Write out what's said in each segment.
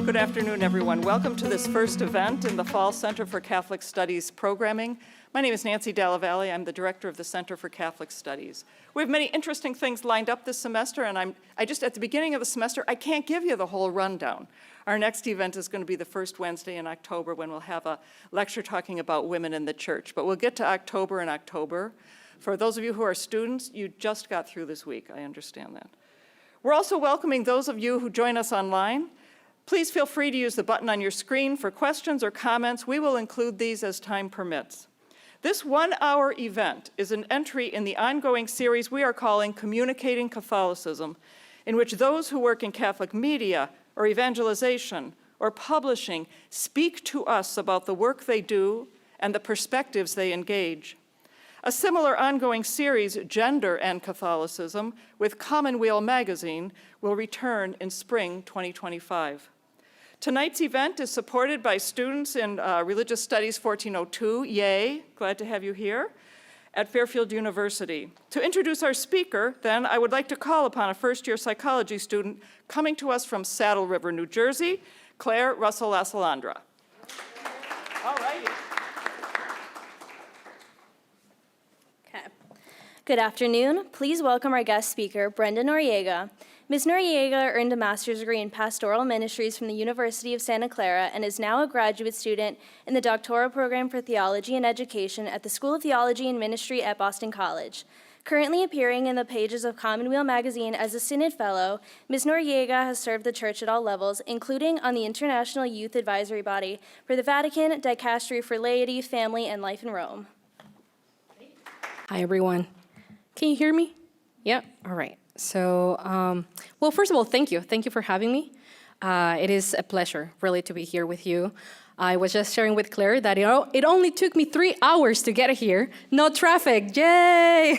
Good afternoon, everyone. Welcome to this first event in the Fall Center for Catholic Studies programming. My name is Nancy Dalla Valle. I'm the director of the Center for Catholic Studies. We have many interesting things lined up this semester, and I just at the beginning of the semester, I can't give you the whole rundown. Our next event is going to be the first Wednesday in October when we'll have a lecture talking about women in the church. But we'll get to October in October. For those of you who are students, you just got through this week. I understand that. We're also welcoming those of you who join us online. Please feel free to use the button on your screen for questions or comments. We will include these as time permits. This one-hour event is an entry in the ongoing series we are calling Communicating Catholicism, in which those who work in Catholic media or evangelization or publishing speak to us about the work they do and the perspectives they engage. A similar ongoing series, Gender and Catholicism, with Commonweal magazine, will return in spring 2025. Tonight's event is supported by students in Religious Studies 1402, yay, glad to have you here, at Fairfield University. To introduce our speaker, then, I would like to call upon a first-year psychology student coming to us from Saddle River, New Jersey, Claire Russell-Lasalandra. All righty. Okay. Good afternoon. Please welcome our guest speaker, Brenda Noriega. Ms. Noriega earned a master's degree in pastoral ministries from the University of Santa Clara and is now a graduate student in the doctoral program for theology and education at the School of Theology and Ministry at Boston College. Currently appearing in the pages of Commonweal magazine as a Synod Fellow, Ms. Noriega has served the Church at all levels, including on the International Youth Advisory Body for the Vatican, Dicastery for Laity, Family, and Life in Rome. Hi, everyone. Can you hear me? Yeah? All right. So, well, first of all, thank you. Thank you for having me. It is a pleasure, really, to be here with you. I was just sharing with Claire that it only took me 3 hours to get here. No traffic. Yay!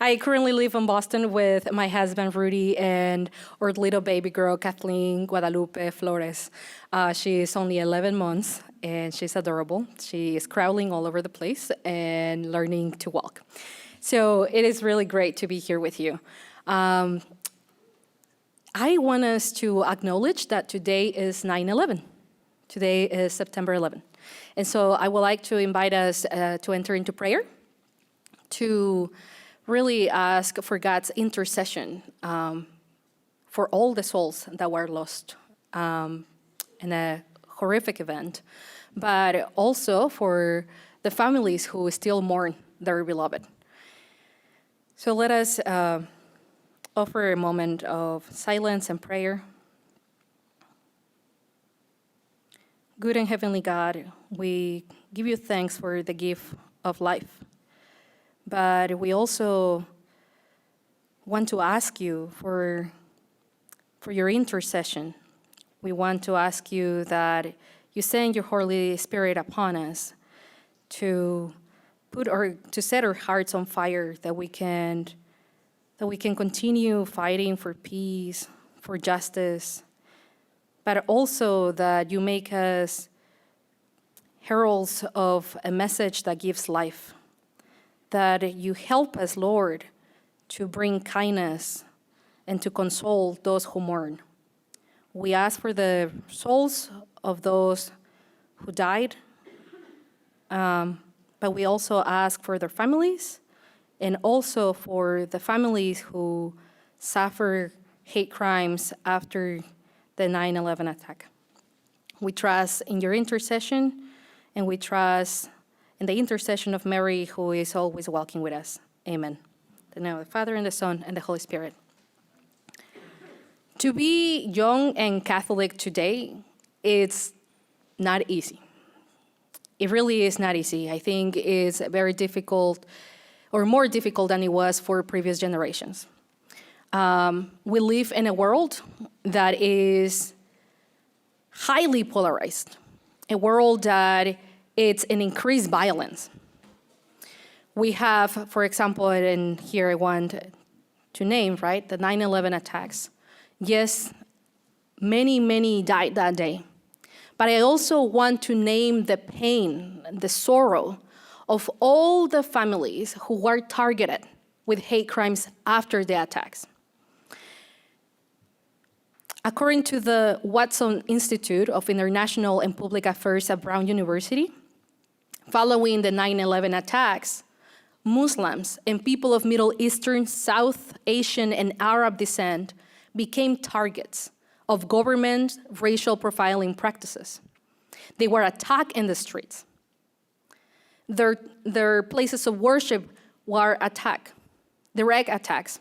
I currently live in Boston with my husband, Rudy, and our little baby girl, Kathleen Guadalupe Flores. She is only 11 months, and she's adorable. She is crawling all over the place and learning to walk. So it is really great to be here with you. I want us to acknowledge that today is 9/11. Today is September 11. And so I would like to invite us to enter into prayer, to really ask for God's intercession for all the souls that were lost in a horrific event, but also for the families who still mourn their beloved. So let us offer a moment of silence and prayer. Good and heavenly God, we give you thanks for the gift of life, but we also want to ask you for your intercession. We want to ask you that you send your Holy Spirit upon us to set our hearts on fire, that we can continue fighting for peace, for justice, but also that you make us heralds of a message that gives life, that you help us, Lord, to bring kindness and to console those who mourn. We ask for the souls of those who died, but we also ask for their families and also for the families who suffer hate crimes after the 9/11 attack. We trust in your intercession, and we trust in the intercession of Mary, who is always walking with us. Amen. In the name of the Father, and the Son, and the Holy Spirit. To be young and Catholic today, it's not easy. It really is not easy. I think it's very difficult, or more difficult than it was for previous generations. We live in a world that is highly polarized, a world that it's an increased violence. We have, for example, and here I want to name, right, the 9/11 attacks. Yes, many died that day. But I also want to name the pain, the sorrow of all the families who were targeted with hate crimes after the attacks. According to the Watson Institute of International and Public Affairs at Brown University, following the 9/11 attacks, Muslims and people of Middle Eastern, South Asian, and Arab descent became targets of government racial profiling practices. They were attacked in the streets. Their places of worship were attacked, direct attacks.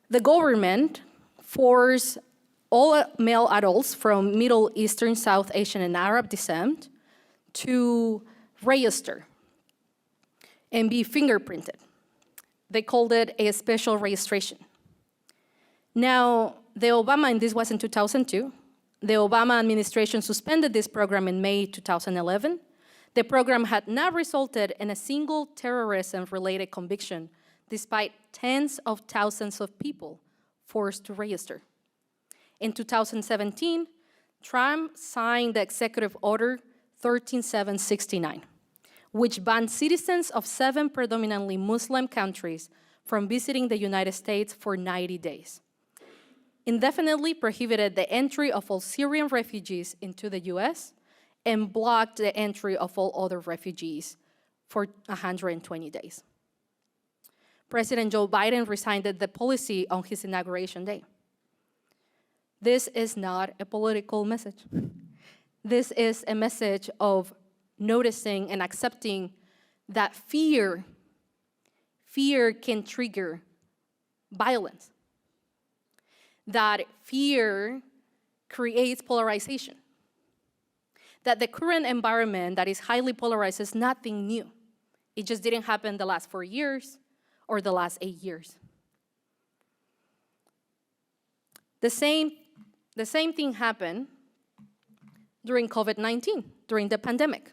The government forced all male adults from Middle Eastern, South Asian, and Arab descent to register and be fingerprinted. They called it a special registration. Now, and this was in 2002, the Obama administration suspended this program in May 2011. The program had not resulted in a single terrorism-related conviction, despite tens of thousands of people forced to register. In 2017, Trump signed the Executive Order 13769, which banned citizens of 7 predominantly Muslim countries from visiting the United States for 90 days, indefinitely prohibited the entry of all Syrian refugees into the US, and blocked the entry of all other refugees for 120 days. President Joe Biden resigned the policy on his inauguration day. This is not a political message. This is a message of noticing and accepting that fear can trigger violence, that fear creates polarization, that the current environment that is highly polarized is nothing new. It just didn't happen the last 4 years or the last 8 years. The same thing happened during COVID-19, during the pandemic.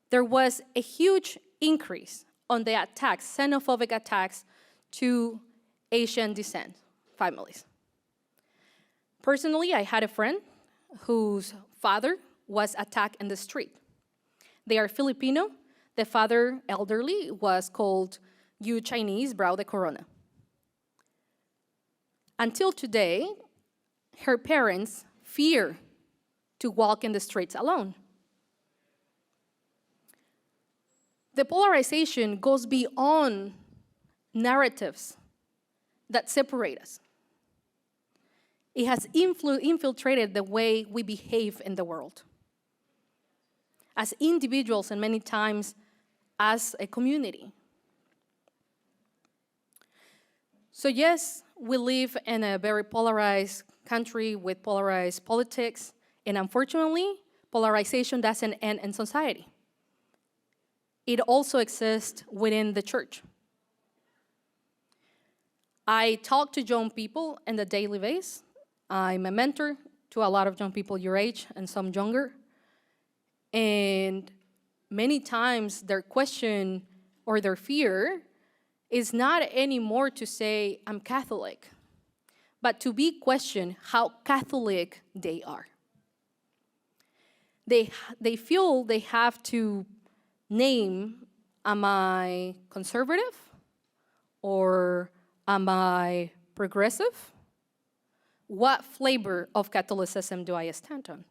There was a huge increase on the attacks, xenophobic attacks to Asian descent families. Personally, I had a friend whose father was attacked in the street. They are Filipino. The father, elderly, was called "You Chinese, brao de corona." Until today, her parents fear to walk in the streets alone. The polarization goes beyond narratives that separate us. It has infiltrated the way we behave in the world, as individuals and many times as a community. So yes, we live in a very polarized country with polarized politics, and unfortunately, polarization doesn't end in society. It also exists within the church. I talk to young people on a daily basis. I'm a mentor to a lot of young people your age and some younger. And many times their question or their fear is not anymore to say, I'm Catholic, but to be questioned how Catholic they are. They feel they have to name, am I conservative or am I progressive? What flavor of Catholicism do I stand on?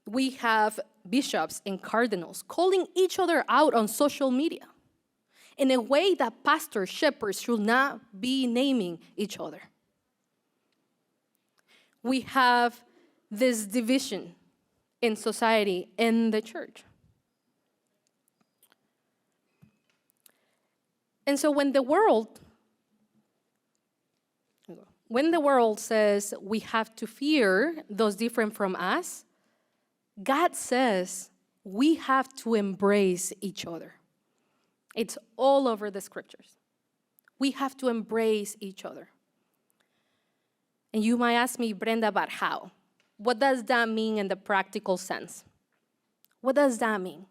We have bishops and cardinals calling each other out on social media in a way that pastors, shepherds should not be naming each other. We have this division in society, in the church. And so when the world says we have to fear those different from us, God says we have to embrace each other. It's all over the scriptures. We have to embrace each other. And you might ask me, Brenda, but how? What does that mean in the practical sense? What does that mean?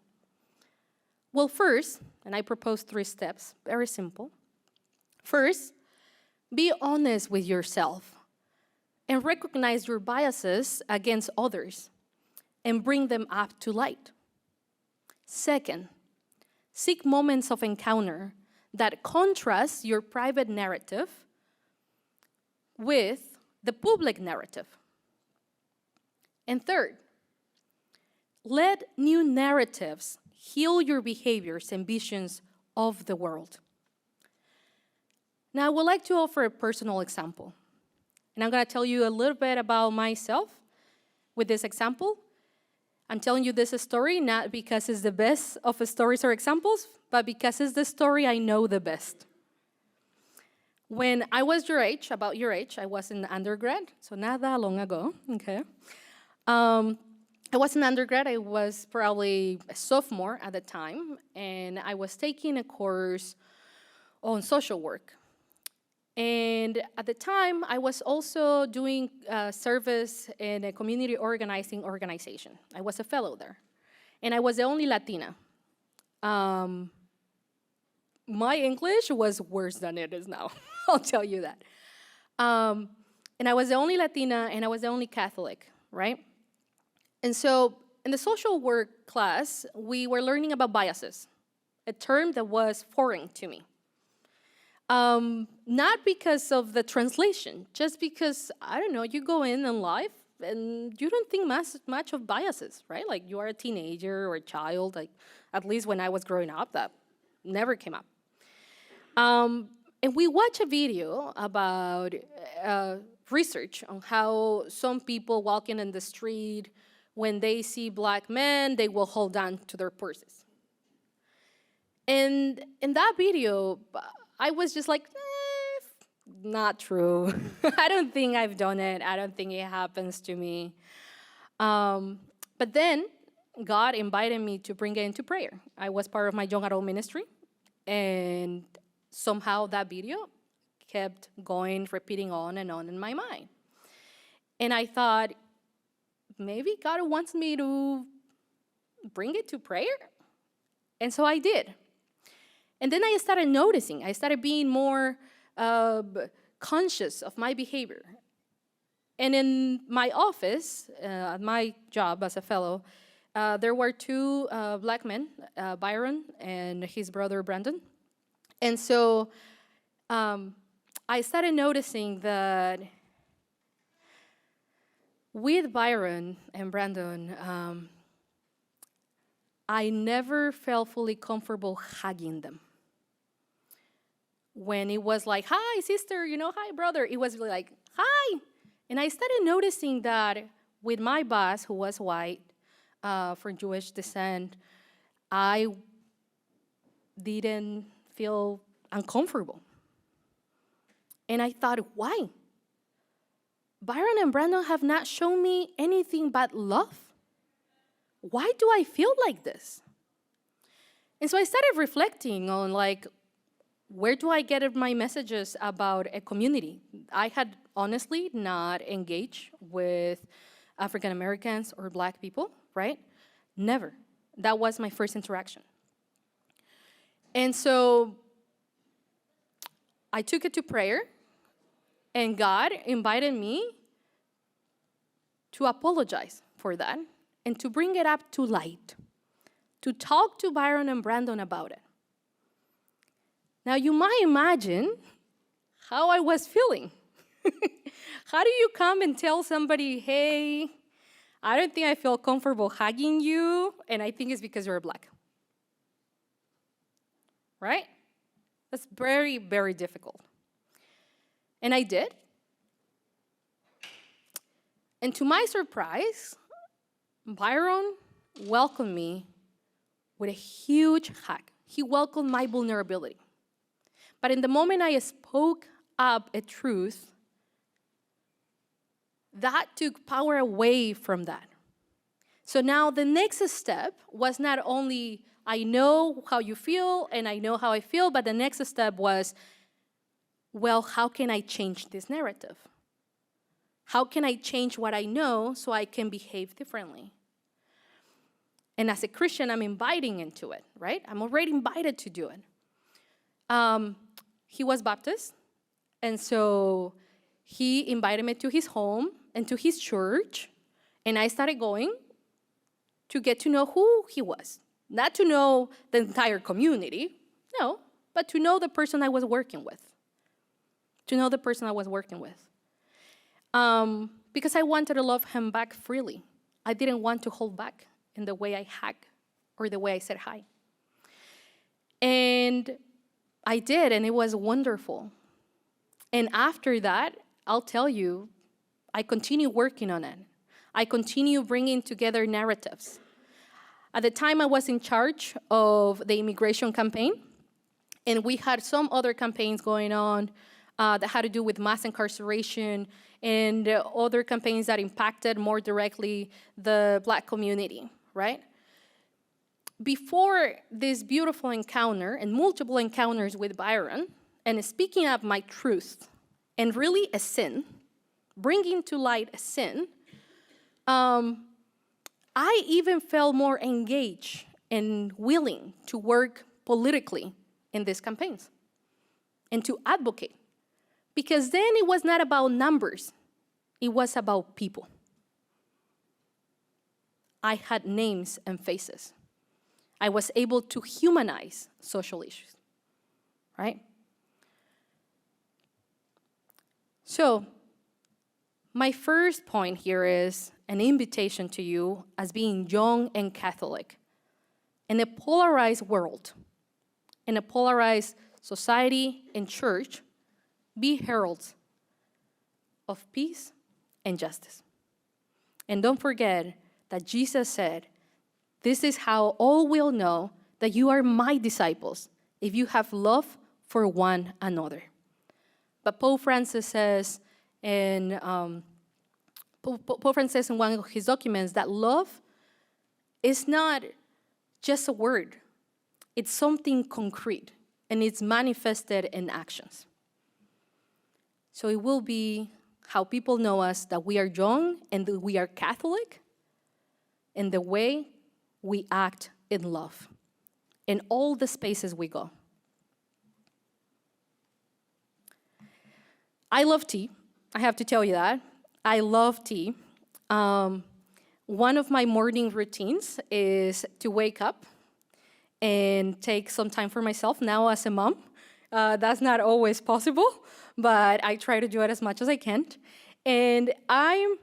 Well, first, and I propose 3 steps, very simple. First, be honest with yourself and recognize your biases against others and bring them up to light. Second, seek moments of encounter that contrasts your private narrative with the public narrative. And third, let new narratives heal your behaviors and visions of the world. Now, I would like to offer a personal example. And I'm going to tell you a little bit about myself with this example. I'm telling you this story not because it's the best of stories or examples, but because it's the story I know the best. When I was your age, about your age, I was in undergrad, so not that long ago, okay? I was in undergrad, I was probably a sophomore at the time, and I was taking a course on social work. And at the time, I was also doing service in a community organizing organization. I was a fellow there. And I was the only Latina. My English was worse than it is now, I'll tell you that. And I was the only Latina, and I was the only Catholic, right? And so in the social work class, we were learning about biases, a term that was foreign to me. Not because of the translation, just because, I don't know, you go in life and you don't think much of biases, right? Like you are a teenager or a child, like at least when I was growing up, that never came up. And we watch a video about research on how some people walking in the street, when they see black men, they will hold on to their purses. And in that video, I was just like, not true. I don't think I've done it. I don't think it happens to me. But then God invited me to bring it into prayer. I was part of my young adult ministry, and somehow that video kept going, repeating on and on in my mind. And I thought, maybe God wants me to bring it to prayer? And so I did. And then I started noticing, I started being more conscious of my behavior. And in my office, at my job as a fellow, there were two black men, Byron and his brother Brandon. And so I started noticing that with Byron and Brandon, I never felt fully comfortable hugging them. When it was like, hi, sister, hi, brother, it was really like, hi. And I started noticing that with my boss, who was white, from Jewish descent, I didn't feel uncomfortable. And I thought, why? Byron and Brandon have not shown me anything but love. Why do I feel like this? And so I started reflecting on where do I get my messages about a community? I had honestly not engaged with African Americans or black people, right? Never. That was my first interaction. And so I took it to prayer, and God invited me to apologize for that and to bring it up to light, to talk to Byron and Brandon about it. Now, you might imagine how I was feeling. How do you come and tell somebody, hey, I don't think I feel comfortable hugging you, and I think it's because you're black? Right? That's very, very difficult. And I did. And to my surprise, Byron welcomed me with a huge hug. He welcomed my vulnerability. But in the moment I spoke up a truth, that took power away from that. So now the next step was not only, I know how you feel and I know how I feel, but the next step was, well, how can I change this narrative? How can I change what I know so I can behave differently? And as a Christian, I'm inviting into it, right? I'm already invited to do it. He was Baptist, and so he invited me to his home and to his church, and I started going to get to know who he was. Not to know the entire community, no, but to know the person I was working with. To know the person I was working with. Because I wanted to love him back freely. I didn't want to hold back in the way I hacked or the way I said hi. And I did, and it was wonderful. And after that, I'll tell you, I continue working on it. I continue bringing together narratives. At the time, I was in charge of the immigration campaign, and we had some other campaigns going on that had to do with mass incarceration and other campaigns that impacted more directly the Black community, right? Before this beautiful encounter and multiple encounters with Byron, and speaking up my truth, and really a sin, bringing to light a sin, I even felt more engaged and willing to work politically in these campaigns and to advocate. Because then it was not about numbers, it was about people. I had names and faces. I was able to humanize social issues, right? So, my first point here is an invitation to you as being young and Catholic in a polarized world, in a polarized society and church. Be heralds of peace and justice. And don't forget that Jesus said, "This is how all will know that you are my disciples, if you have love for one another." But Pope Francis says in one of his documents that love is not just a word. It's something concrete, and it's manifested in actions. So it will be how people know us, that we are young and that we are Catholic, in the way we act in love, in all the spaces we go. I love tea. I have to tell you that. I love tea. One of my morning routines is to wake up and take some time for myself. Now as a mom, that's not always possible, but I try to do it as much as I can. And I'm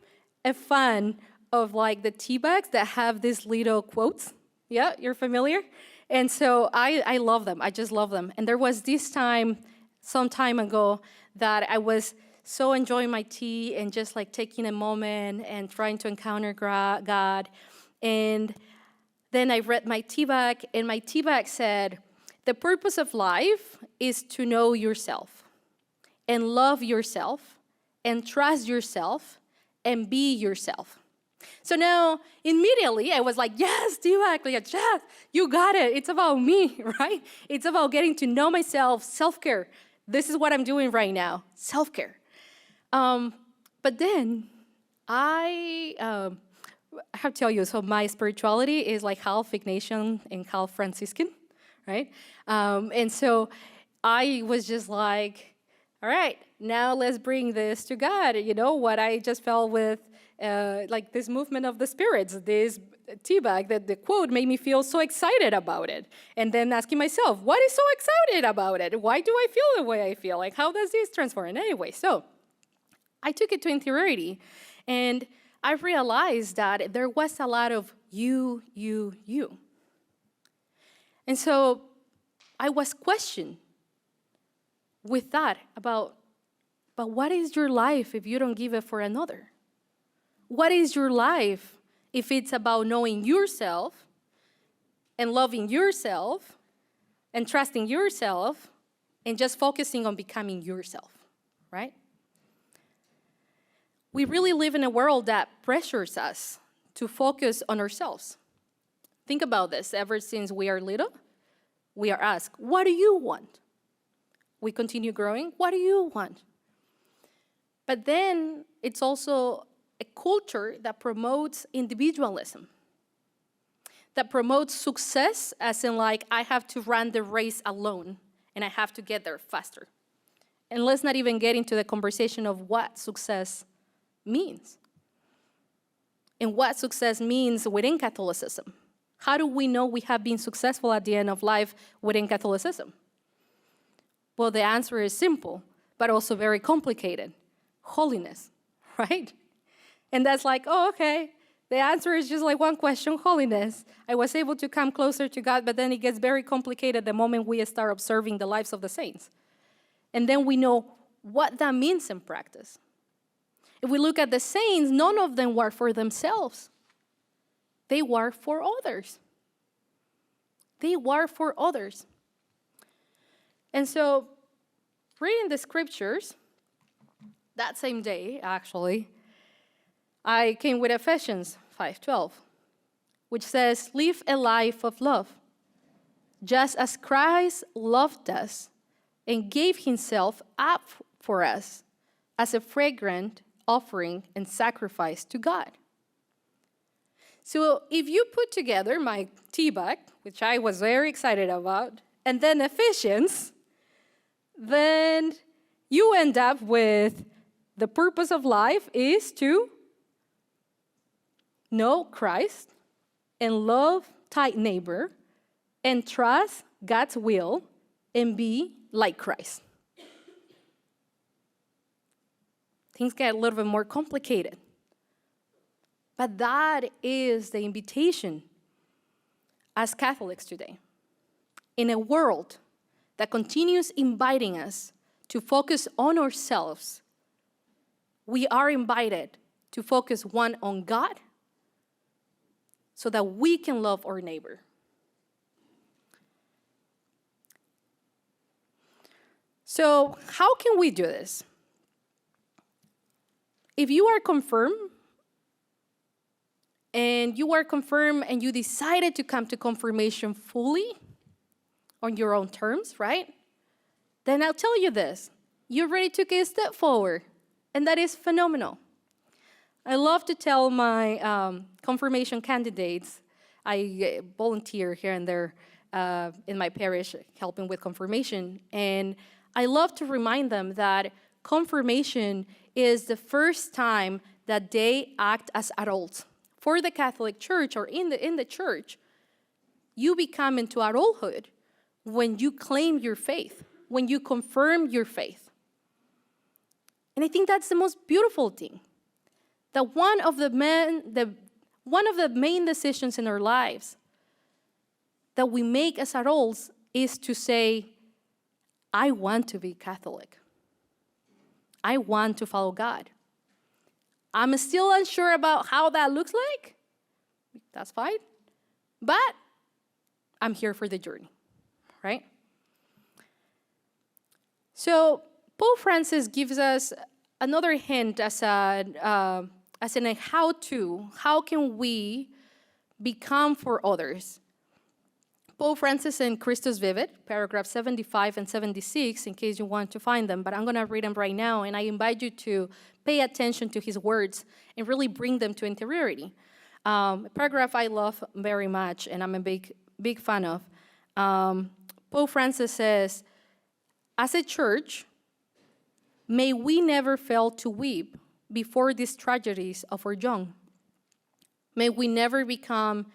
a fan of like the tea bags that have these little quotes. Yeah, you're familiar? And so I love them. I just love them. And there was this time, some time ago, that I was so enjoying my tea and just like taking a moment and trying to encounter God. And then I read my tea bag, and my tea bag said, "The purpose of life is to know yourself and love yourself and trust yourself and be yourself." So now, immediately, I was like, yes, tea bag, like, yes, you got it. It's about me, right? It's about getting to know myself, self-care. This is what I'm doing right now, self-care. But then I have to tell you, so my spirituality is like half Ignatian and half Franciscan, right? And so I was just like, all right, now let's bring this to God. You know, what I just felt with like this movement of the spirits, this tea bag, that the quote made me feel so excited about it. And then asking myself, what is so excited about it? Why do I feel the way I feel? Like, how does this transform? And anyway, so I took it to interiority, and I realized that there was a lot of you. And so I was questioned with that about, but what is your life if you don't give it for another? What is your life if it's about knowing yourself and loving yourself and trusting yourself and just focusing on becoming yourself, right? We really live in a world that pressures us to focus on ourselves. Think about this. Ever since we are little, we are asked, what do you want? We continue growing, what do you want? But then it's also a culture that promotes individualism, that promotes success as in like, I have to run the race alone and I have to get there faster. And let's not even get into the conversation of what success means and what success means within Catholicism. How do we know we have been successful at the end of life within Catholicism? Well, the answer is simple, but also very complicated. Holiness, right? And that's like, oh, okay. The answer is just like one question, holiness. I was able to come closer to God, but then it gets very complicated the moment we start observing the lives of the saints. And then we know what that means in practice. If we look at the saints, none of them were for themselves. They were for others. They were for others. And so, reading the scriptures, that same day, actually, I came with Ephesians 5:12, which says, live a life of love, just as Christ loved us and gave himself up for us as a fragrant offering and sacrifice to God. So if you put together my tea bag, which I was very excited about, and then Ephesians, then you end up with the purpose of life is to know Christ and love thy neighbor and trust God's will and be like Christ. Things get a little bit more complicated. But that is the invitation as Catholics today. In a world that continues inviting us to focus on ourselves, we are invited to focus one on God so that we can love our neighbor. So, how can we do this? If you are confirmed, and you decided to come to confirmation fully on your own terms, right? Then I'll tell you this. You already took a step forward, and that is phenomenal. I love to tell my confirmation candidates, I volunteer here and there in my parish helping with confirmation, and I love to remind them that confirmation is the first time that they act as adults. For the Catholic Church or in the church, you become into adulthood when you claim your faith, when you confirm your faith. And I think that's the most beautiful thing. That one of the main decisions in our lives that we make as adults is to say, I want to be Catholic. I want to follow God. I'm still unsure about how that looks like. That's fine. But I'm here for the journey, right? So Pope Francis gives us another hint as in a how-to. How can we become for others? Pope Francis in Christus Vivit, paragraph 75 and 76, in case you want to find them, but I'm going to read them right now, and I invite you to pay attention to his words and really bring them to interiority. A paragraph I love very much, and I'm a big fan of. Pope Francis says, as a church, may we never fail to weep before these tragedies of our young. May we never become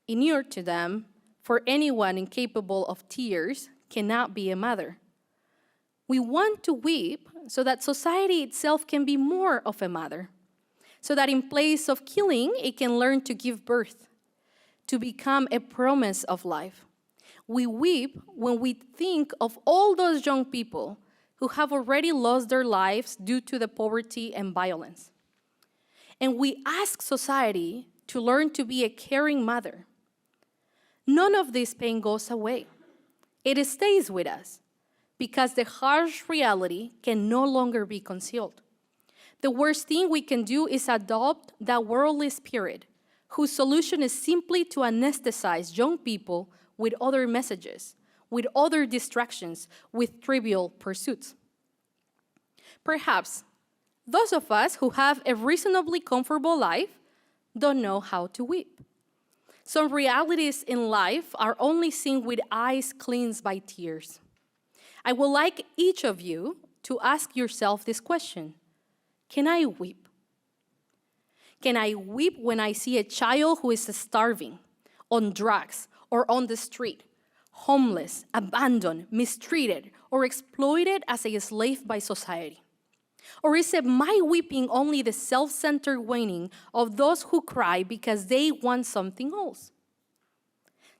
inured to them, for anyone incapable of tears cannot be a mother. We want to weep so that society itself can be more of a mother, so that in place of killing, it can learn to give birth, to become a promise of life. We weep when we think of all those young people who have already lost their lives due to the poverty and violence. And we ask society to learn to be a caring mother. None of this pain goes away. It stays with us because the harsh reality can no longer be concealed. The worst thing we can do is adopt that worldly spirit whose solution is simply to anesthetize young people with other messages, with other distractions, with trivial pursuits. Perhaps those of us who have a reasonably comfortable life don't know how to weep. Some realities in life are only seen with eyes cleansed by tears. I would like each of you to ask yourself this question: can I weep? Can I weep when I see a child who is starving, on drugs, or on the street, homeless, abandoned, mistreated, or exploited as a slave by society? Or is it my weeping only the self-centered whining of those who cry because they want something else?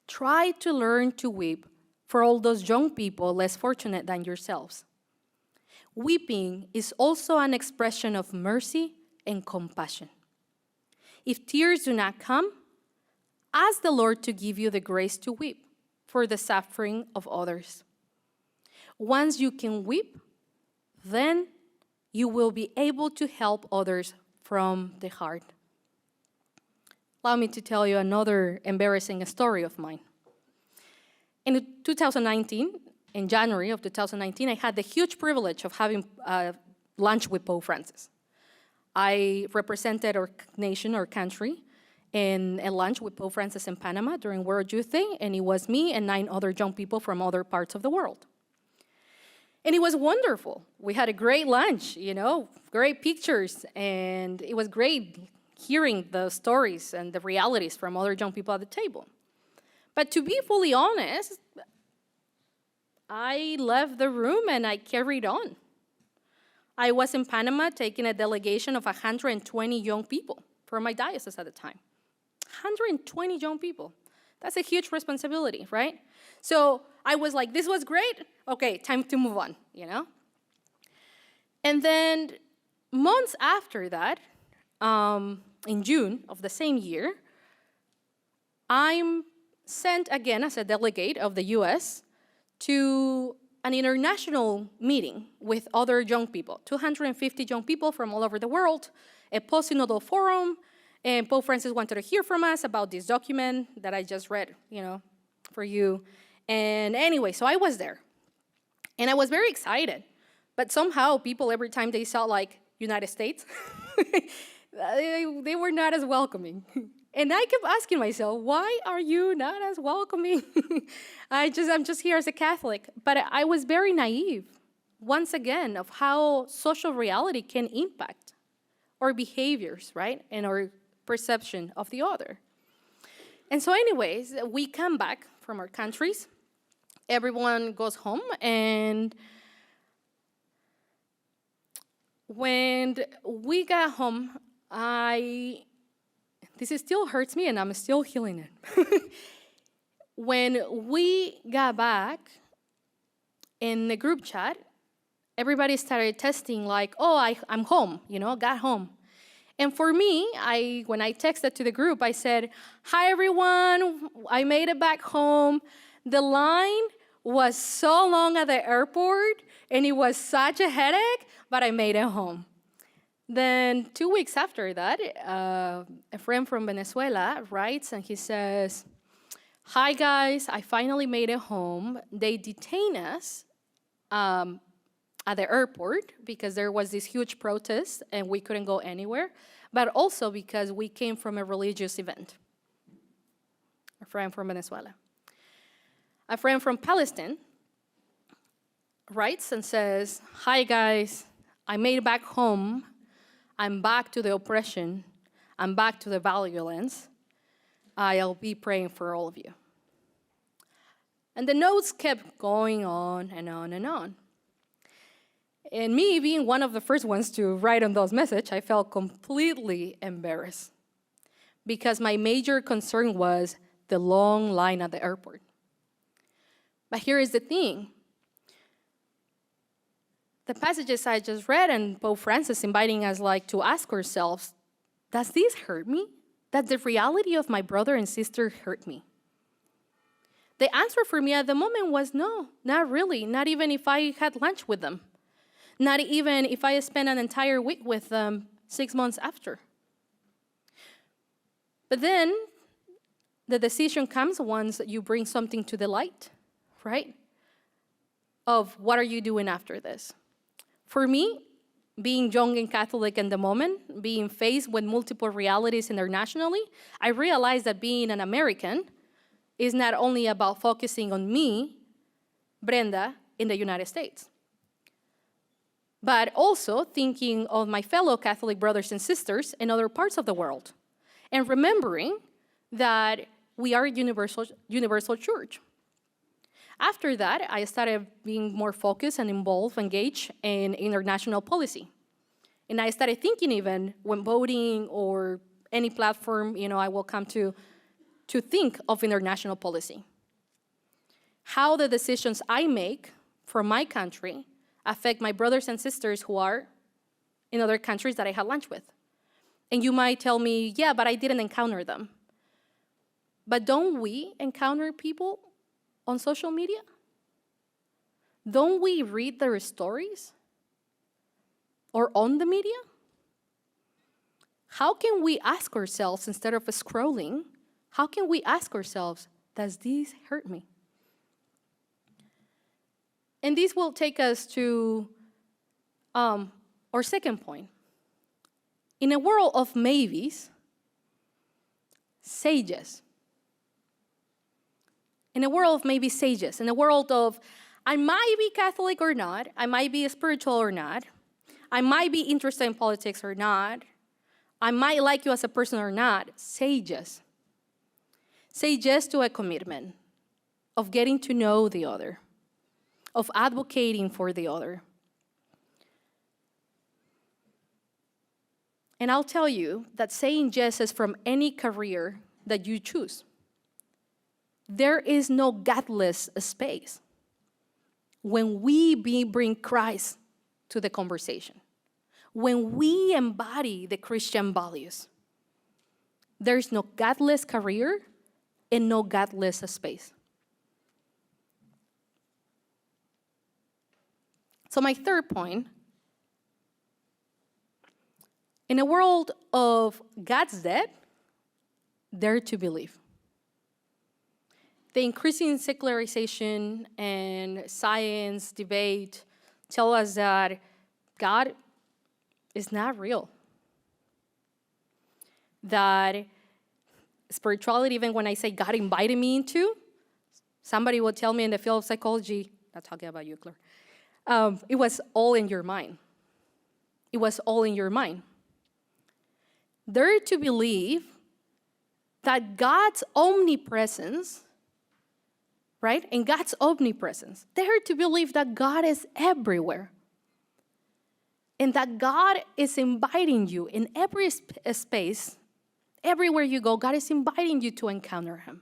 Try to learn to weep for all those young people less fortunate than yourselves. Weeping is also an expression of mercy and compassion. If tears do not come, ask the Lord to give you the grace to weep for the suffering of others. Once you can weep, then you will be able to help others from the heart. Allow me to tell you another embarrassing story of mine. In 2019, in January of 2019, I had the huge privilege of having lunch with Pope Francis. I represented our nation, our country, in a lunch with Pope Francis in Panama during World Youth Day, and it was me and 9 other young people from other parts of the world. And it was wonderful. We had a great lunch, great pictures, and it was great hearing the stories and the realities from other young people at the table. But to be fully honest, I left the room and I carried on. I was in Panama taking a delegation of 120 young people for my diocese at the time. 120 young people. That's a huge responsibility, right? So I was like, this was great. Okay, time to move on, And then months after that, in June of the same year, I'm sent again as a delegate of the US to an international meeting with other young people, 250 young people from all over the world, a post-synodal forum, and Pope Francis wanted to hear from us about this document that I just read, for you. And anyway, so I was there. And I was very excited. But somehow people, every time they saw United States, they were not as welcoming. And I kept asking myself, why are you not as welcoming? I'm just here as a Catholic. But I was very naive, once again, of how social reality can impact our behaviors, right? And our perception of the other. And so anyways, we come back from our countries. Everyone goes home, and when we got home, this still hurts me, and I'm still healing it. When we got back in the group chat, everybody started testing I'm home, got home. And for me, when I texted to the group, I said, hi, everyone, I made it back home. The line was so long at the airport, and it was such a headache, but I made it home. Then 2 weeks after that, a friend from Venezuela writes, and he says, hi, guys, I finally made it home. They detained us at the airport because there was this huge protest, and we couldn't go anywhere, but also because we came from a religious event. A friend from Venezuela. A friend from Palestine writes and says, hi, guys, I made it back home. I'm back to the oppression. I'm back to the violence. I'll be praying for all of you. And the notes kept going on and on and on. And me being one of the first ones to write on those messages, I felt completely embarrassed because my major concern was the long line at the airport. But here is the thing. The passages I just read and Pope Francis inviting us to ask ourselves, does this hurt me? Does the reality of my brother and sister hurt me? The answer for me at the moment was no, not really. Not even if I had lunch with them. Not even if I spent an entire week with them 6 months after. But then the decision comes once you bring something to the light, right? Of what are you doing after this? For me, being young and Catholic in the moment, being faced with multiple realities internationally, I realized that being an American is not only about focusing on me, Brenda, in the United States, but also thinking of my fellow Catholic brothers and sisters in other parts of the world, and remembering that we are a universal church. After that, I started being more focused and involved, engaged in international policy. And I started thinking even when voting or any platform, I will come to think of international policy. How the decisions I make for my country affect my brothers and sisters who are in other countries that I had lunch with. And you might tell me, yeah, but I didn't encounter them. But don't we encounter people on social media? Don't we read their stories? Or on the media? How can we ask ourselves, instead of scrolling, how can we ask ourselves, does this hurt me? And this will take us to our second point. In a world of maybes, say yes. In a world of maybe say yes, in a world of I might be Catholic or not, I might be spiritual or not, I might be interested in politics or not, I might like you as a person or not, say yes. Say yes to a commitment of getting to know the other, of advocating for the other. And I'll tell you that saying yes is from any career that you choose. There is no godless space when we bring Christ to the conversation. When we embody the Christian values, there's no godless career and no godless space. So my third point, in a world of God's dead, dare to believe. The increasing secularization and science debate tell us that God is not real. That spirituality, even when I say God invited me into, somebody will tell me in the field of psychology, not talking about you, Claire, it was all in your mind. It was all in your mind. Dare to believe that God's omnipresence, right? And God's omnipresence, dare to believe that God is everywhere. And that God is inviting you in every space, everywhere you go, God is inviting you to encounter him.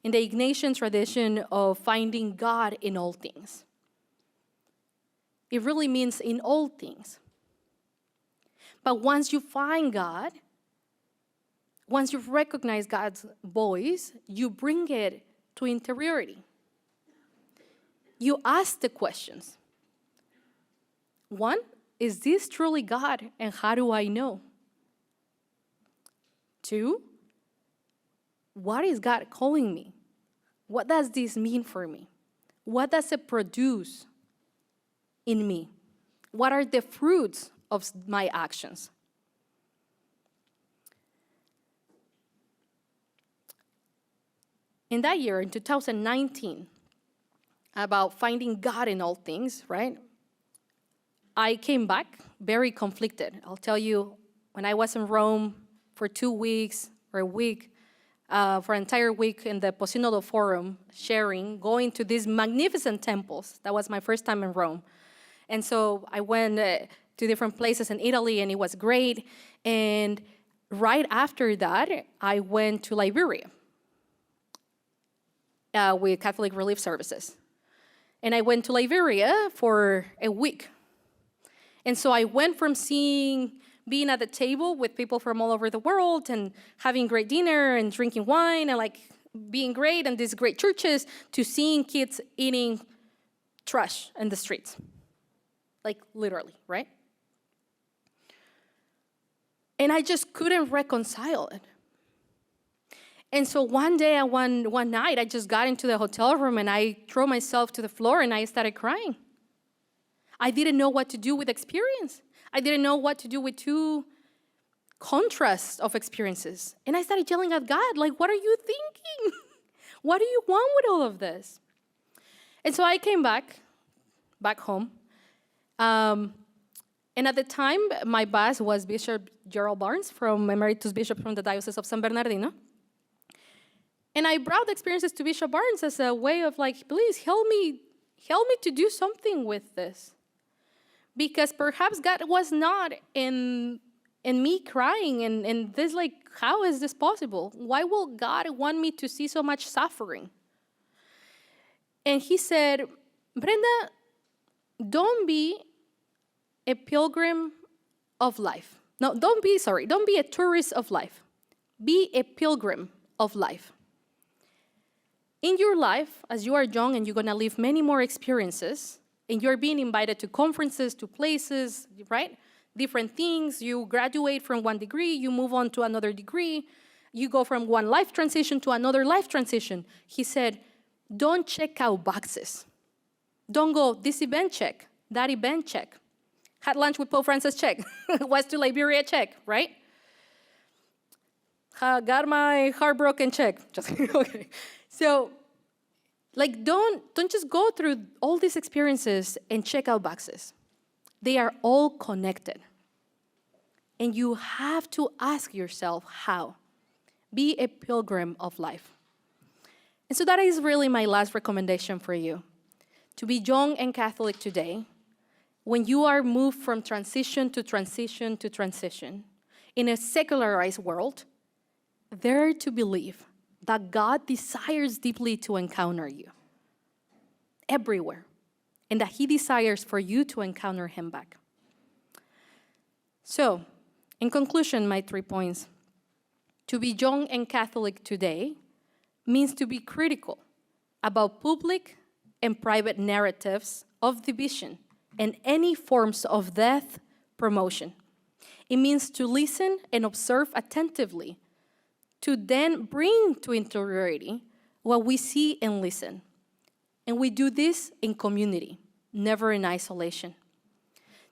In the Ignatian tradition of finding God in all things. It really means in all things. But once you find God, once you recognize God's voice, you bring it to interiority. You ask the questions. One, is this truly God, and how do I know? Two, what is God calling me? What does this mean for me? What does it produce in me? What are the fruits of my actions? In that year, in 2019, about finding God in all things, right? I came back very conflicted. I'll tell you, when I was in Rome for 2 weeks or a week, for an entire week in the Posinodo Forum, sharing, going to these magnificent temples. That was my first time in Rome. And so I went to different places in Italy, and it was great. And right after that, I went to Liberia with Catholic Relief Services. And I went to Liberia for a week. And so I went from being at the table with people from all over the world and having great dinner and drinking wine and being great in these great churches to seeing kids eating trash in the streets. Literally, right? And I just couldn't reconcile it. And so one day, one night, I just got into the hotel room and I threw myself to the floor and I started crying. I didn't know what to do with experience. I didn't know what to do with two contrasts of experiences. And I started yelling at God, what are you thinking? What do you want with all of this? And so I came back home. And at the time, my boss was Bishop Gerald Barnes, Emeritus Bishop from the Diocese of San Bernardino. And I brought the experiences to Bishop Barnes as a way of like, please help me to do something with this. Because perhaps God was not in me crying and this like, how is this possible? Why will God want me to see so much suffering? And he said, Brenda, don't be a pilgrim of life. No, don't be a tourist of life. Be a pilgrim of life. In your life, as you are young and you're going to live many more experiences, and you're being invited to conferences, to places, right? Different things. You graduate from one degree, you move on to another degree, you go from one life transition to another life transition. He said, don't check out boxes. Don't go, this event check, that event check. Had lunch with Pope Francis, check. Was to Liberia, check, right? Got my heart broken, check. Just okay. So, like, don't just go through all these experiences and check out boxes. They are all connected. And you have to ask yourself how. Be a pilgrim of life. And so that is really my last recommendation for you. To be young and Catholic today, when you are moved from transition to transition to transition, in a secularized world, dare to believe that God desires deeply to encounter you everywhere, and that he desires for you to encounter him back. So, in conclusion, my 3 points. To be young and Catholic today means to be critical about public and private narratives of division and any forms of death promotion. It means to listen and observe attentively, to then bring to interiority what we see and listen. And we do this in community, never in isolation.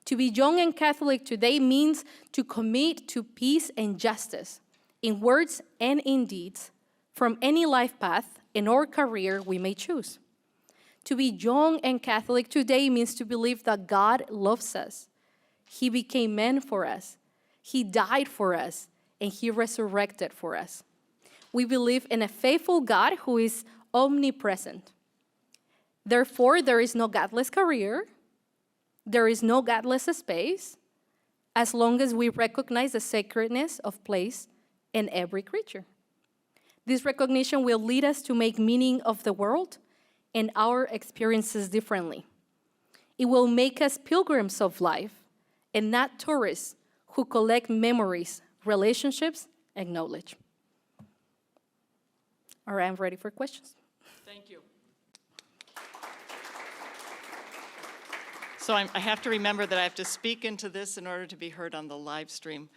To be young and Catholic today means to commit to peace and justice in words and in deeds from any life path and or career we may choose. To be young and Catholic today means to believe that God loves us. He became man for us. He died for us, and he resurrected for us. We believe in a faithful God who is omnipresent. Therefore, there is no godless career. There is no godless space, as long as we recognize the sacredness of place in every creature. This recognition will lead us to make meaning of the world and our experiences differently. It will make us pilgrims of life and not tourists who collect memories, relationships, and knowledge. All right, I'm ready for questions. Thank you. So I have to remember that I have to speak into this in order to be heard on the live stream.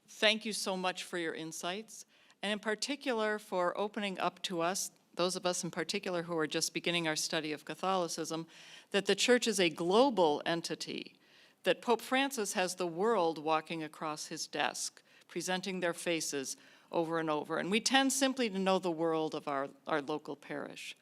Thank you so much for your insights, and in particular for opening up to us, those of us in particular who are just beginning our study of Catholicism, that the Church is a global entity, that Pope Francis has the world walking across his desk, presenting their faces over and over. And we tend simply to know the world of our local parish.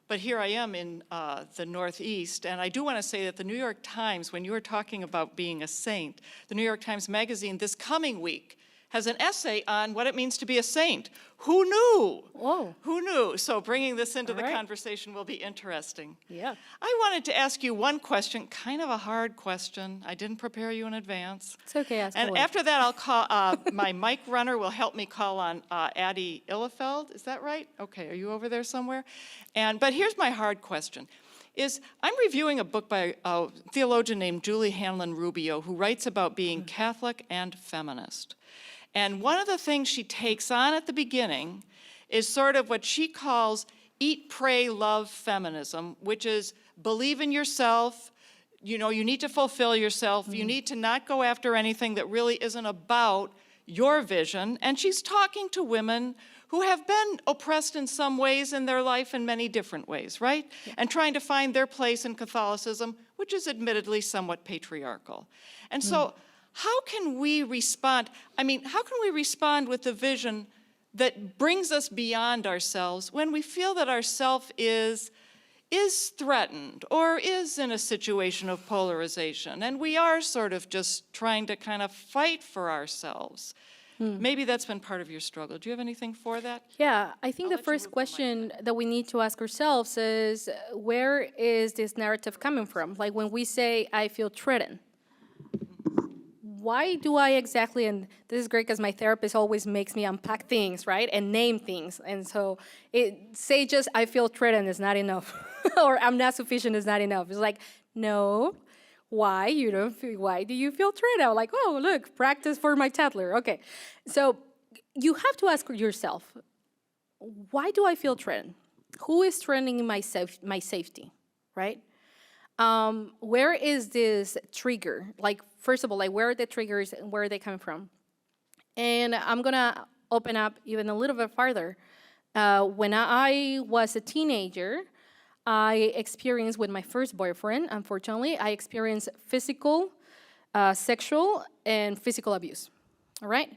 But here I am in the Northeast, and I do want to say that the New York Times, when you were talking about being a saint, the New York Times Magazine this coming week has an essay on what it means to be a saint. Who knew? Whoa. Who knew? So bringing this into the right. conversation will be interesting. Yeah. I wanted to ask you one question, kind of a hard question. I didn't prepare you in advance. It's okay, ask And away. after that, I'll call, my mic runner will help me call on Addie Illefeld. Is that right? Okay, are you over there somewhere? But here's my hard question. I'm reviewing a book by a theologian named Julie Hanlon Rubio, who writes about being Catholic and feminist. And one of the things she takes on at the beginning is sort of what she calls eat, pray, love feminism, which is believe in yourself, you need to fulfill yourself, you need to not go after anything that really isn't about your vision. And she's talking to women who have been oppressed in some ways in their life in many different ways, right? Yeah. And trying to find their place in Catholicism, which is admittedly somewhat patriarchal. And so, how can we respond? How can we respond with a vision that brings us beyond ourselves when we feel that ourself is threatened or is in a situation of polarization, and we are sort of just trying to kind of fight for ourselves? Maybe that's been part of your struggle. Do you have anything for that? Yeah, I think I'll the let you first move the mic question that we need to ask ourselves is, where is this narrative coming from? Like when we say, I feel threatened, why do I exactly, and this is great because my therapist always makes me unpack things, right, and name things. And so say just, I feel threatened is not enough, or I'm not sufficient is not enough. It's like, no, why why do you feel threatened? I'm like, oh, look, practice for my toddler. Okay, so you have to ask yourself, why do I feel threatened? Who is threatening my safety, right? Where is this trigger? Like, first of all, like where are the triggers and where are they coming from? And I'm gonna open up even a little bit farther. When I was a teenager, I experienced with my first boyfriend, unfortunately, I experienced physical, sexual, and physical abuse, all right?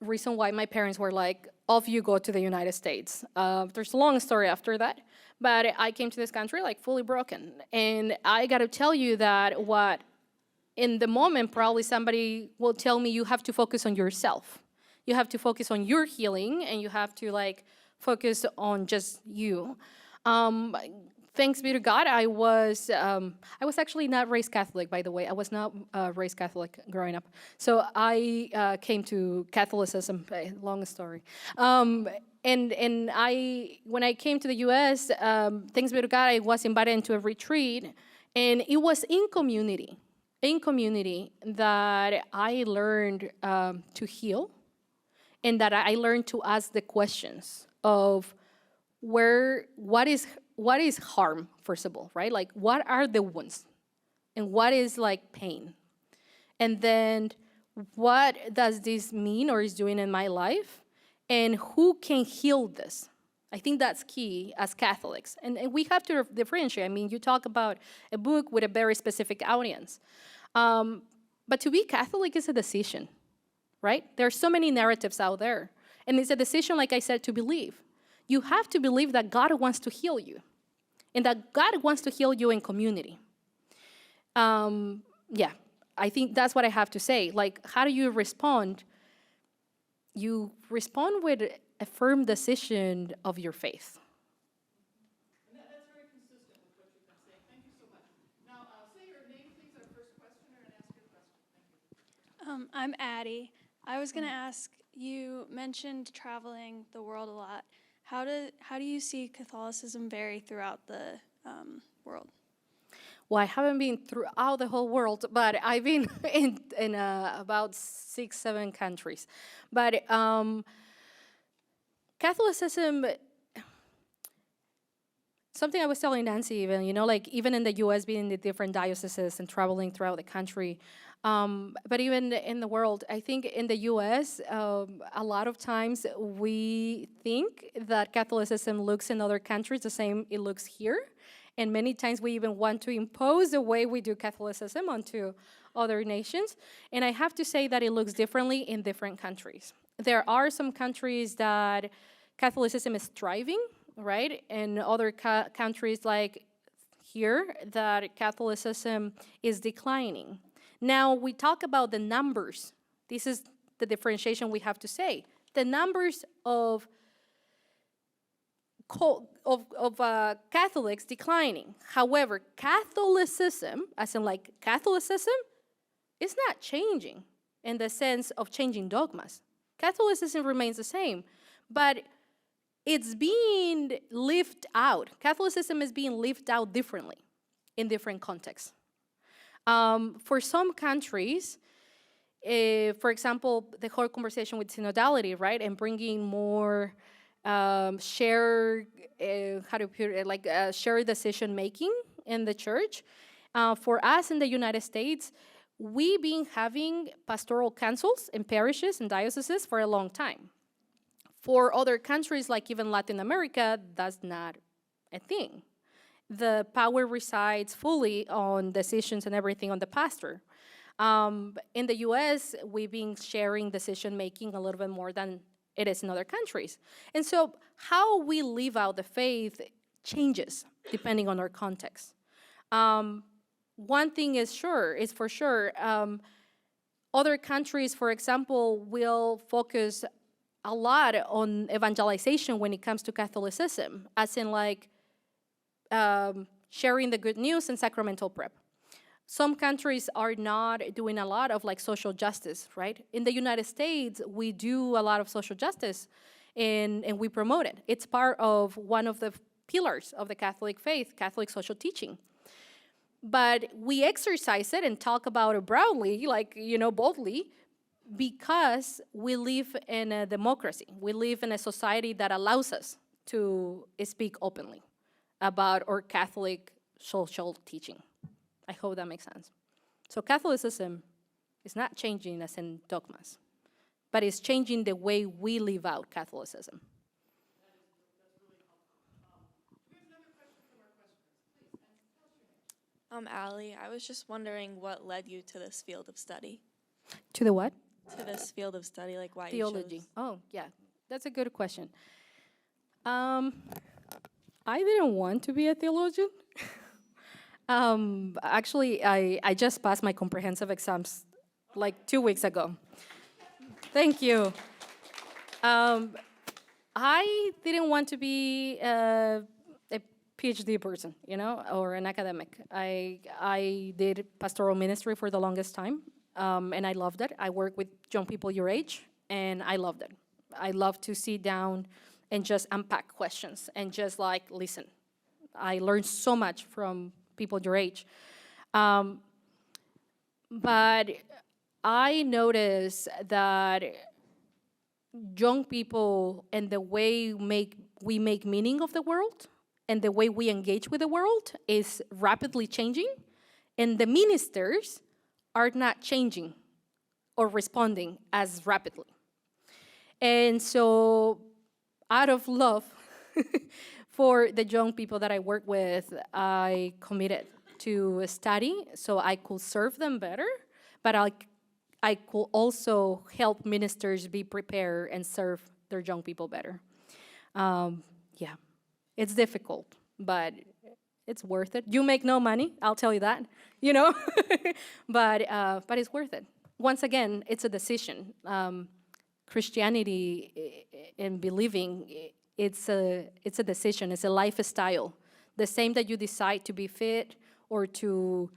Reason why my parents were like, off you go to the United States. There's a long story after that, but I came to this country like fully broken. And I gotta tell you that what, in the moment, probably somebody will tell me you have to focus on yourself. You have to focus on your healing and you have to like focus on just you. Thanks be to God, I was actually not raised Catholic, by the way. I was not raised Catholic growing up. So I came to Catholicism, long story. And when I came to the U.S., thanks be to God, I was invited into a retreat, and it was in community that I learned to heal, and that I learned to ask the questions of what is harm, first of all, right? Like, what are the wounds? And what is, like, pain? And then, what does this mean or is doing in my life? And who can heal this? I think that's key as Catholics. And we have to differentiate. I mean, you talk about a book with a very specific audience. But to be Catholic is a decision, right? There are so many narratives out there. And it's a decision, like I said, to believe. You have to believe that God wants to heal you, and that God wants to heal you in community. Yeah, I think that's what I have to say. Like, how do you respond? You respond with a firm decision of your faith. And that's very consistent with what you've been saying. Thank you so much. Now, say your name, please, our first questioner, and ask your question. Thank you. I'm Addie. I was going to ask, you mentioned traveling the world a lot. How do you see Catholicism vary throughout the world? Well, I haven't been throughout the whole world, but I've been in about 6-7 countries. But Catholicism, something I was telling Nancy even, like even in the U.S., being in the different dioceses and traveling throughout the country, but even in the world, I think in the U.S., a lot of times we think that Catholicism looks in other countries the same it looks here. And many times we even want to impose the way we do Catholicism onto other nations. And I have to say that it looks differently in different countries. There are some countries that Catholicism is thriving, right? And other countries like here that Catholicism is declining. Now, we talk about the numbers. This is the differentiation we have to say. The numbers of Catholics declining. However, Catholicism, as in like Catholicism, is not changing in the sense of changing dogmas. Catholicism remains the same, but it's being lived out. Catholicism is being lived out differently in different contexts. For some countries, for example, the whole conversation with synodality, right, and bringing more shared decision making in the church. For us in the United States, we've been having pastoral councils in parishes and dioceses for a long time. For other countries, like even Latin America, that's not a thing. The power resides fully on decisions and everything on the pastor. In the US, we've been sharing decision making a little bit more than it is in other countries. And so how we live out the faith changes depending on our context. One thing is for sure, Other countries, for example, will focus a lot on evangelization when it comes to Catholicism, as in like sharing the good news and sacramental prep. Some countries are not doing a lot of like social justice, right? In the United States, we do a lot of social justice and we promote it. It's part of one of the pillars of the Catholic faith, Catholic social teaching. But we exercise it and talk about it broadly, like, boldly, because we live in a democracy. We live in a society that allows us to speak openly about our Catholic social teaching. I hope that makes sense. So Catholicism is not changing as in dogmas, but it's changing the way we live out Catholicism. Allie, I was just wondering what led you to this field of study. To the what? To this field of study, like why Theology. you chose. Oh, yeah, that's a good question. I didn't want to be a theologian. Actually, I just passed my comprehensive exams like 2 weeks ago. Thank you. I didn't want to be a PhD person, or an academic. I did pastoral ministry for the longest time, and I loved it. I work with young people your age, and I loved it. I love to sit down and just unpack questions and just like listen. I learned so much from people your age. But I noticed that young people and the way we make meaning of the world and the way we engage with the world is rapidly changing, and the ministers are not changing or responding as rapidly. And so out of love for the young people that I work with, I committed to study so I could serve them better, but I could also help ministers be prepared and serve their young people better. Yeah, it's difficult, but it's worth it. You make no money, I'll tell you that, but it's worth it. Once again, it's a decision. Christianity and believing, it's a decision, it's a lifestyle. The same that you decide to be fit or to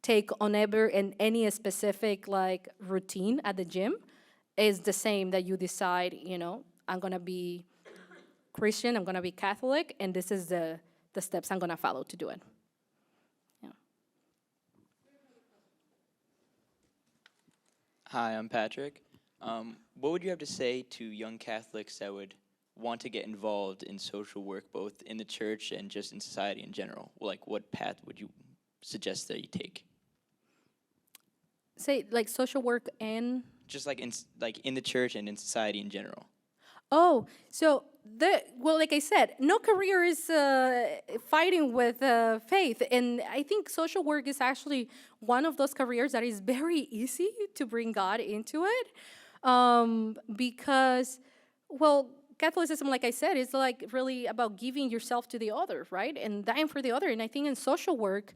take on any specific like routine at the gym is the same that you decide, I'm gonna be Christian, I'm gonna be Catholic, and this is the steps I'm gonna follow to do it. Yeah. Hi, I'm Patrick. What would you have to say to young Catholics that would want to get involved in social work, both in the church and just in society in general? Like, what path would you suggest that you take? Say, like social work and? Just like in the church and in society in general. Oh, so like I said, no career is fighting with faith, and I think social work is actually one of those careers that is very easy to bring God into it, because, well, Catholicism, like I said, is like really about giving yourself to the other, right, and dying for the other. And I think in social work,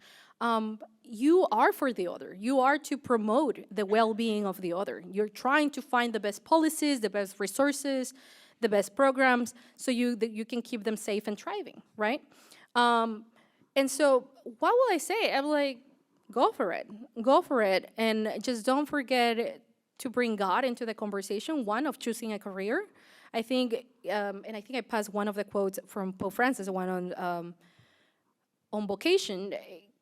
you are for the other. You are to promote the well-being of the other. You're trying to find the best policies, the best resources, the best programs, so you can keep them safe and thriving, right? And so what will I say? I'm like, go for it, and just don't forget to bring God into the conversation, one, of choosing a career. I think, and I think I passed one of the quotes from Pope Francis, one on vocation.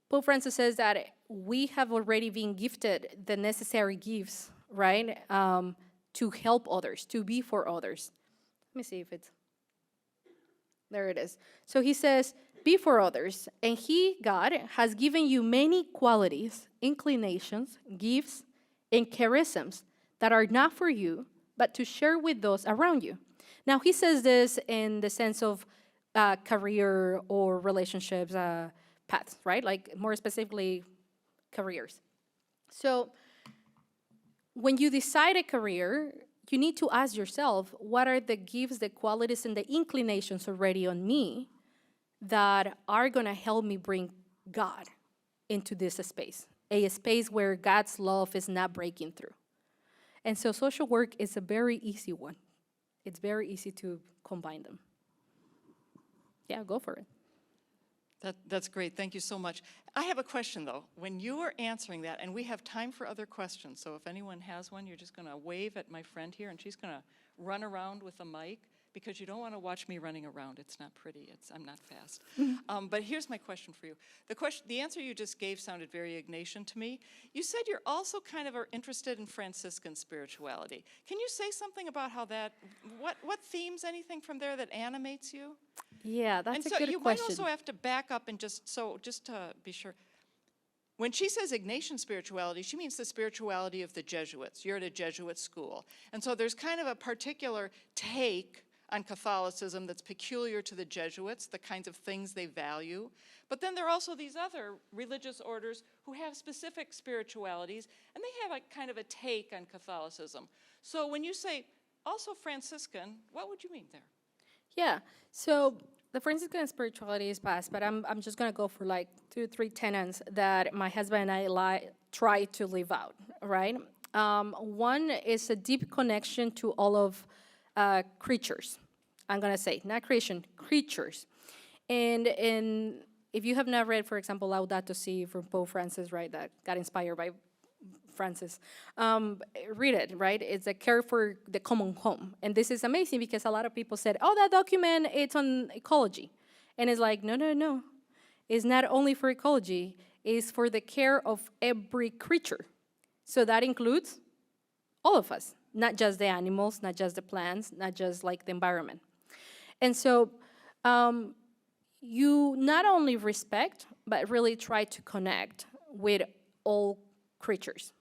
Pope Francis says that we have already been gifted the necessary gifts, right, to help others, to be for others. Let me see if it's, there it is. So he says, be for others, and he, God, has given you many qualities, inclinations, gifts, and charisms that are not for you, but to share with those around you. Now, he says this in the sense of career or relationships paths, right? Like more specifically, careers. So when you decide a career, you need to ask yourself, what are the gifts, the qualities, and the inclinations already on me that are gonna help me bring God into this space, a space where God's love is not breaking through, And so social work is a very easy one. It's very easy to combine them. Yeah, go for it. That's great. Thank you so much. I have a question, though. When you are answering that, and we have time for other questions, so if anyone has one, you're just going to wave at my friend here, and she's going to run around with a mic, because you don't want to watch me running around. It's not pretty. I'm not fast. But here's my question for you. The answer you just gave sounded very Ignatian to me. You said you're also kind of are interested in Franciscan spirituality. Can you say something about how that, what themes, anything from there that animates you? Yeah, that's a good And so you question. might also have to back up and just to be sure. When she says Ignatian spirituality, she means the spirituality of the Jesuits. You're at a Jesuit school. And so there's kind of a particular take on Catholicism that's peculiar to the Jesuits, the kinds of things they value. But then there are also these other religious orders who have specific spiritualities, and they have a kind of a take on Catholicism. So when you say also Franciscan, what would you mean there? Yeah, so the Franciscan spirituality is vast, but I'm just gonna go for like 2-3 tenets that my husband and I try to live out, right? One is a deep connection to all of creatures. I'm gonna say, not creation, creatures. And if you have not read, for example, Laudato Si from Pope Francis, right, that got inspired by Francis, read it, right? It's a care for the common home. And this is amazing because a lot of people said, oh, that document, it's on ecology. And it's like, no. It's not only for ecology, it's for the care of every creature. So that includes all of us, not just the animals, not just the plants, not just like the environment. And so you not only respect, but really try to connect with all creatures,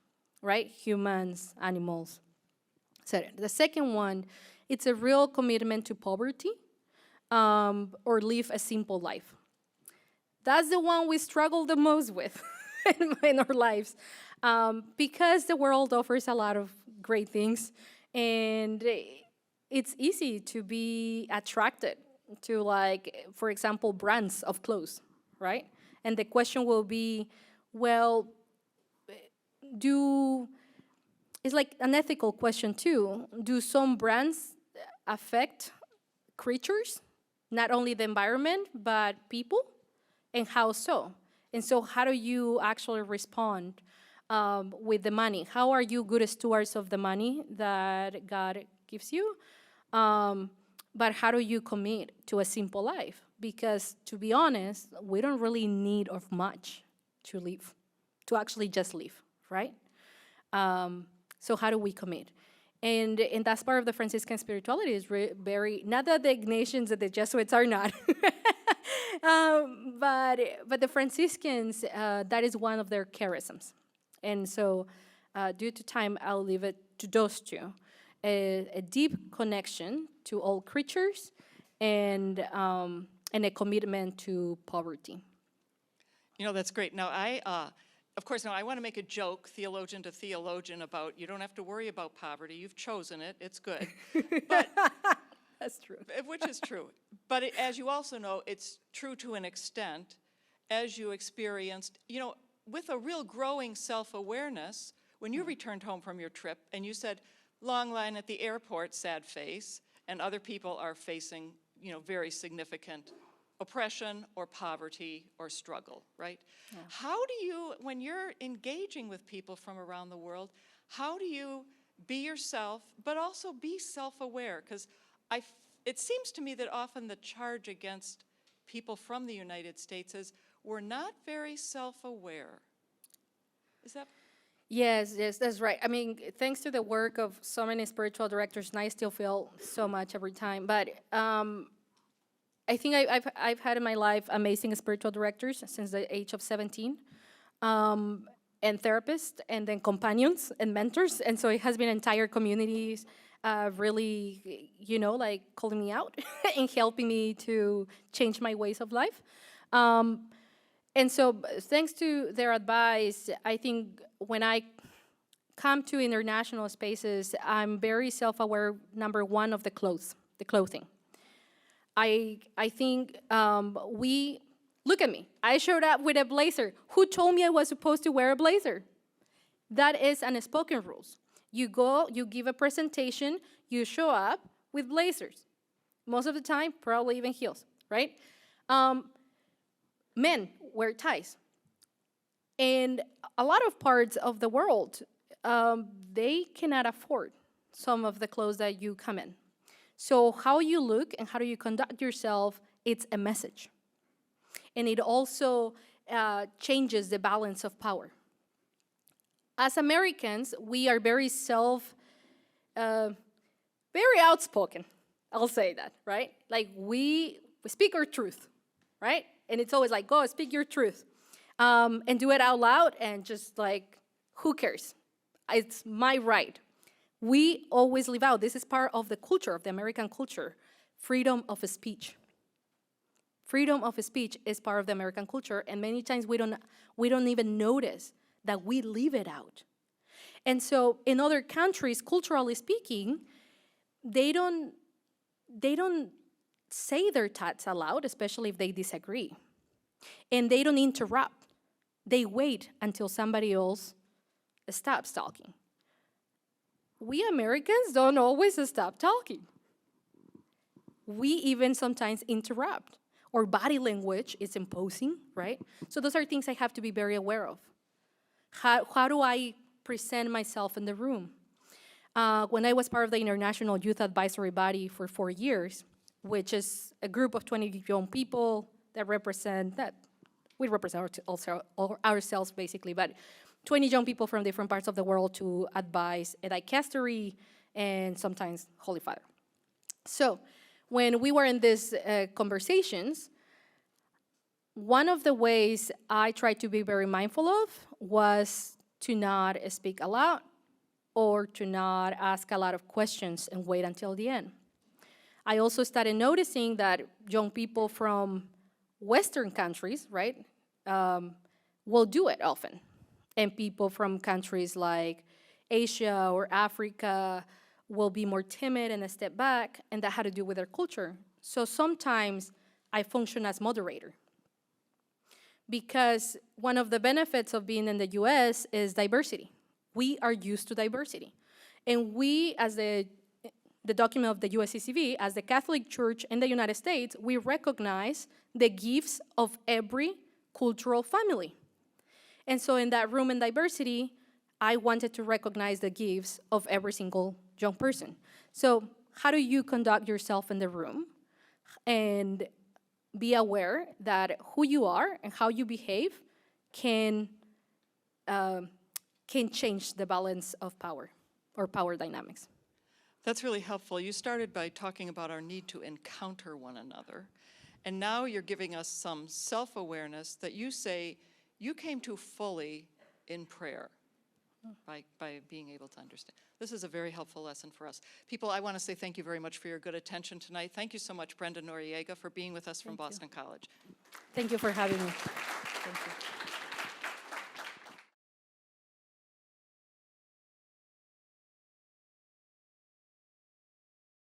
right? Humans, animals, etc. The second one, it's a real commitment to poverty or live a simple life. That's the one we struggle the most with in our lives because the world offers a lot of great things, and it's easy to be attracted to, like, for example, brands of clothes, right? And the question will be, well, it's like an ethical question too. Do some brands affect creatures, not only the environment, but people? And how so? And so how do you actually respond with the money? How are you good stewards of the money that God gives you? But how do you commit to a simple life? Because to be honest, we don't really need of much to live, to actually just live, right? So how do we commit? And that's part of the Franciscan spirituality is very, not that the Ignatians and the Jesuits are not, but the Franciscans, that is one of their charisms. And so due to time, I'll leave it to those two. A deep connection to all creatures and a commitment to poverty. You know, that's great. Now, of course, now I want to make a joke, theologian to theologian, about you don't have to worry about poverty. You've chosen it. It's good. But, That's true. which is true. But as you also know, it's true to an extent, as you experienced, you know, with a real growing self-awareness, when you returned home from your trip and you said, long line at the airport, sad face, and other people are facing, you know, very significant oppression or poverty or struggle, right? Yeah. How do you, when you're engaging with people from around the world, how do you be yourself, but also be self-aware? Because it seems to me that often the charge against people from the United States is we're not very self-aware. Is that? Yes, that's right. I mean, thanks to the work of so many spiritual directors, and I still feel so much every time. But I think I've had in my life amazing spiritual directors since the age of 17, and therapists, and then companions and mentors. And so it has been entire communities really, you know, like calling me out and helping me to change my ways of life. And so thanks to their advice, I think when I come to international spaces, I'm very self-aware, number one, of the clothing. I think look at me. I showed up with a blazer. Who told me I was supposed to wear a blazer? That is unspoken rules. You go, you give a presentation, you show up with blazers. Most of the time, probably even heels, right? Men wear ties. And a lot of parts of the world, they cannot afford some of the clothes that you come in. So how you look and how do you conduct yourself, it's a message. And it also changes the balance of power. As Americans, we are very very outspoken. I'll say that, right? Like we speak our truth, right? And it's always like, go speak your truth. And do it out loud and just like, who cares? It's my right. We always live out. This is part of the culture, of the American culture, freedom of speech. Freedom of speech is part of the American culture, and many times we don't even notice that we live it out. And so in other countries, culturally speaking, they don't say their thoughts aloud, especially if they disagree. And they don't interrupt. They wait until somebody else stops talking. We Americans don't always stop talking. We even sometimes interrupt. Or body language is imposing, right? So those are things I have to be very aware of. How do I present myself in the room? When I was part of the International Youth Advisory Body for 4 years, which is a group of 20 young people that we represent ourselves basically, but 20 young people from different parts of the world to advise a dicastery and sometimes Holy Father. So when we were in these conversations, one of the ways I tried to be very mindful of was to not speak aloud or to not ask a lot of questions and wait until the end. I also started noticing that young people from Western countries, right, will do it often. And people from countries like Asia or Africa will be more timid and step back, and that had to do with their culture. So sometimes I function as moderator. Because one of the benefits of being in the US is diversity. We are used to diversity. And we, as the document of the USCCB, as the Catholic Church in the United States, we recognize the gifts of every cultural family. And so in that room in diversity, I wanted to recognize the gifts of every single young person. So how do you conduct yourself in the room and be aware that who you are and how you behave can change the balance of power or power dynamics. That's really helpful. You started by talking about our need to encounter one another. And now you're giving us some self-awareness that you say you came to fully in prayer by being able to understand. This is a very helpful lesson for us. People, I want to say thank you very much for your good attention tonight. Thank you so much, Brenda Noriega, for being with us from Boston College. Thank you for having me. Thank you.